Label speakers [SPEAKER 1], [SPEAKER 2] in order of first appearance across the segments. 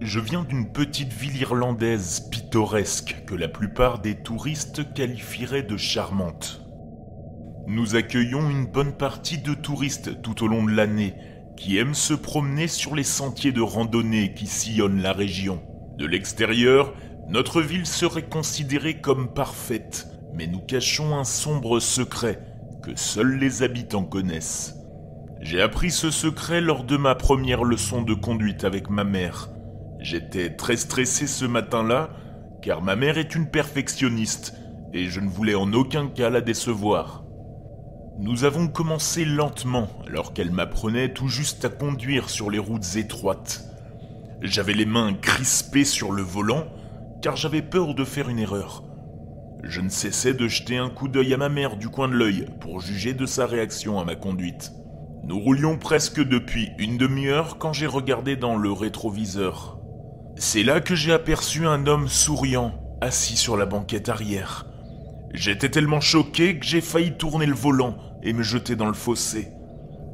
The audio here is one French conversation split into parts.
[SPEAKER 1] Je viens d'une petite ville irlandaise pittoresque que la plupart des touristes qualifieraient de charmante. Nous accueillons une bonne partie de touristes tout au long de l'année qui aiment se promener sur les sentiers de randonnée qui sillonnent la région. De l'extérieur, notre ville serait considérée comme parfaite, mais nous cachons un sombre secret que seuls les habitants connaissent. J'ai appris ce secret lors de ma première leçon de conduite avec ma mère. J'étais très stressé ce matin-là, car ma mère est une perfectionniste et je ne voulais en aucun cas la décevoir. Nous avons commencé lentement alors qu'elle m'apprenait tout juste à conduire sur les routes étroites. J'avais les mains crispées sur le volant car j'avais peur de faire une erreur. Je ne cessais de jeter un coup d'œil à ma mère du coin de l'œil pour juger de sa réaction à ma conduite. Nous roulions presque depuis une demi-heure quand j'ai regardé dans le rétroviseur. C'est là que j'ai aperçu un homme souriant, assis sur la banquette arrière. J'étais tellement choqué que j'ai failli tourner le volant et me jeter dans le fossé.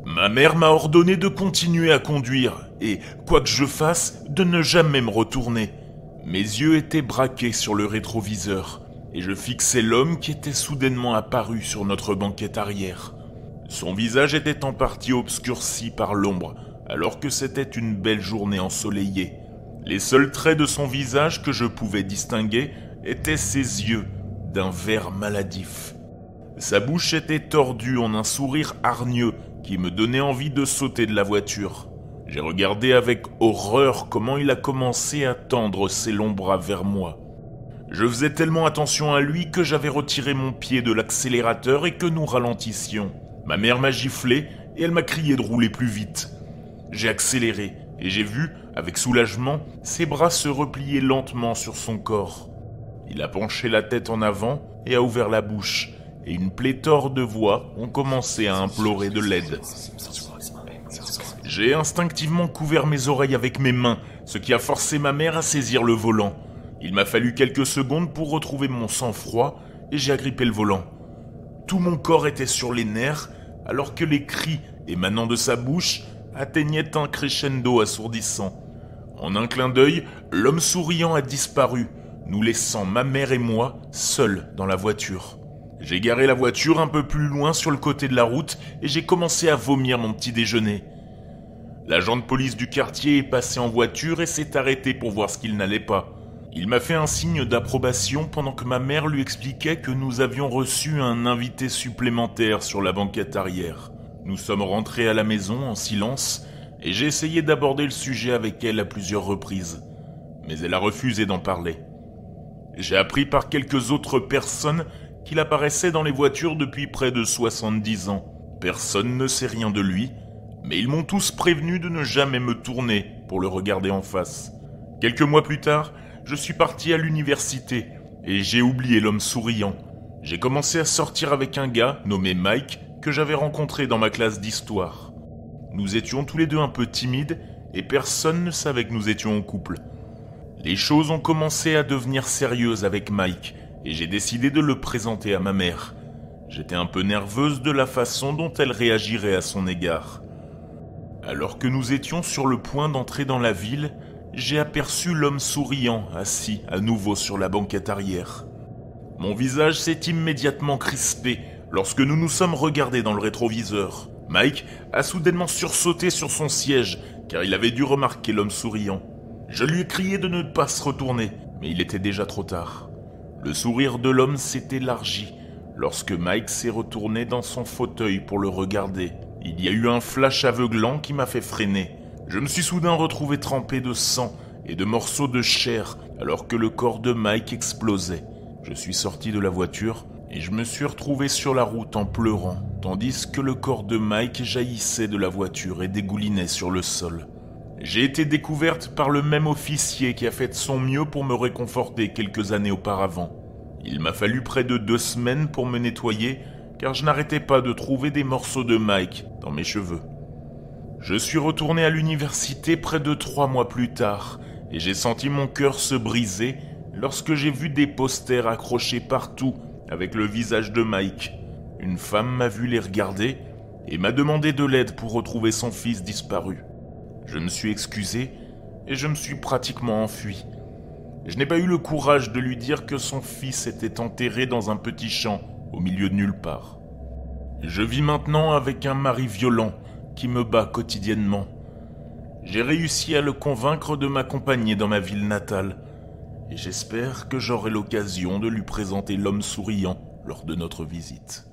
[SPEAKER 1] Ma mère m'a ordonné de continuer à conduire et, quoi que je fasse, de ne jamais me retourner. Mes yeux étaient braqués sur le rétroviseur et je fixais l'homme qui était soudainement apparu sur notre banquette arrière. Son visage était en partie obscurci par l'ombre, alors que c'était une belle journée ensoleillée. Les seuls traits de son visage que je pouvais distinguer étaient ses yeux, d'un vert maladif. Sa bouche était tordue en un sourire hargneux qui me donnait envie de sauter de la voiture. J'ai regardé avec horreur comment il a commencé à tendre ses longs bras vers moi. Je faisais tellement attention à lui que j'avais retiré mon pied de l'accélérateur et que nous ralentissions. Ma mère m'a giflé et elle m'a crié de rouler plus vite. J'ai accéléré et j'ai vu, avec soulagement, ses bras se replier lentement sur son corps. Il a penché la tête en avant et a ouvert la bouche, et une pléthore de voix ont commencé à implorer de l'aide. J'ai instinctivement couvert mes oreilles avec mes mains, ce qui a forcé ma mère à saisir le volant. Il m'a fallu quelques secondes pour retrouver mon sang-froid et j'ai agrippé le volant. Tout mon corps était sur les nerfs, alors que les cris émanant de sa bouche atteignaient un crescendo assourdissant. En un clin d'œil, l'homme souriant a disparu, nous laissant ma mère et moi seuls dans la voiture. J'ai garé la voiture un peu plus loin sur le côté de la route et j'ai commencé à vomir mon petit déjeuner. L'agent de police du quartier est passé en voiture et s'est arrêté pour voir ce qu'il n'allait pas. Il m'a fait un signe d'approbation pendant que ma mère lui expliquait que nous avions reçu un invité supplémentaire sur la banquette arrière. Nous sommes rentrés à la maison en silence et j'ai essayé d'aborder le sujet avec elle à plusieurs reprises, mais elle a refusé d'en parler. J'ai appris par quelques autres personnes qu'il apparaissait dans les voitures depuis près de 70 ans. Personne ne sait rien de lui, mais ils m'ont tous prévenu de ne jamais me tourner pour le regarder en face. Quelques mois plus tard, je suis parti à l'université et j'ai oublié l'homme souriant. J'ai commencé à sortir avec un gars nommé Mike que j'avais rencontré dans ma classe d'histoire. Nous étions tous les deux un peu timides et personne ne savait que nous étions en couple. Les choses ont commencé à devenir sérieuses avec Mike et j'ai décidé de le présenter à ma mère. J'étais un peu nerveuse de la façon dont elle réagirait à son égard. Alors que nous étions sur le point d'entrer dans la ville, j'ai aperçu l'homme souriant assis à nouveau sur la banquette arrière. Mon visage s'est immédiatement crispé lorsque nous nous sommes regardés dans le rétroviseur. Mike a soudainement sursauté sur son siège car il avait dû remarquer l'homme souriant. Je lui ai crié de ne pas se retourner, mais il était déjà trop tard. Le sourire de l'homme s'est élargi lorsque Mike s'est retourné dans son fauteuil pour le regarder. Il y a eu un flash aveuglant qui m'a fait freiner. Je me suis soudain retrouvé trempé de sang et de morceaux de chair alors que le corps de Mike explosait. Je suis sorti de la voiture et je me suis retrouvé sur la route en pleurant, tandis que le corps de Mike jaillissait de la voiture et dégoulinait sur le sol. J'ai été découverte par le même officier qui a fait de son mieux pour me réconforter quelques années auparavant. Il m'a fallu près de 2 semaines pour me nettoyer car je n'arrêtais pas de trouver des morceaux de Mike dans mes cheveux. Je suis retourné à l'université près de 3 mois plus tard et j'ai senti mon cœur se briser lorsque j'ai vu des posters accrochés partout avec le visage de Mike. Une femme m'a vu les regarder et m'a demandé de l'aide pour retrouver son fils disparu. Je me suis excusé et je me suis pratiquement enfui. Je n'ai pas eu le courage de lui dire que son fils était enterré dans un petit champ, au milieu de nulle part. Je vis maintenant avec un mari violent qui me bat quotidiennement. J'ai réussi à le convaincre de m'accompagner dans ma ville natale, et j'espère que j'aurai l'occasion de lui présenter l'homme souriant lors de notre visite.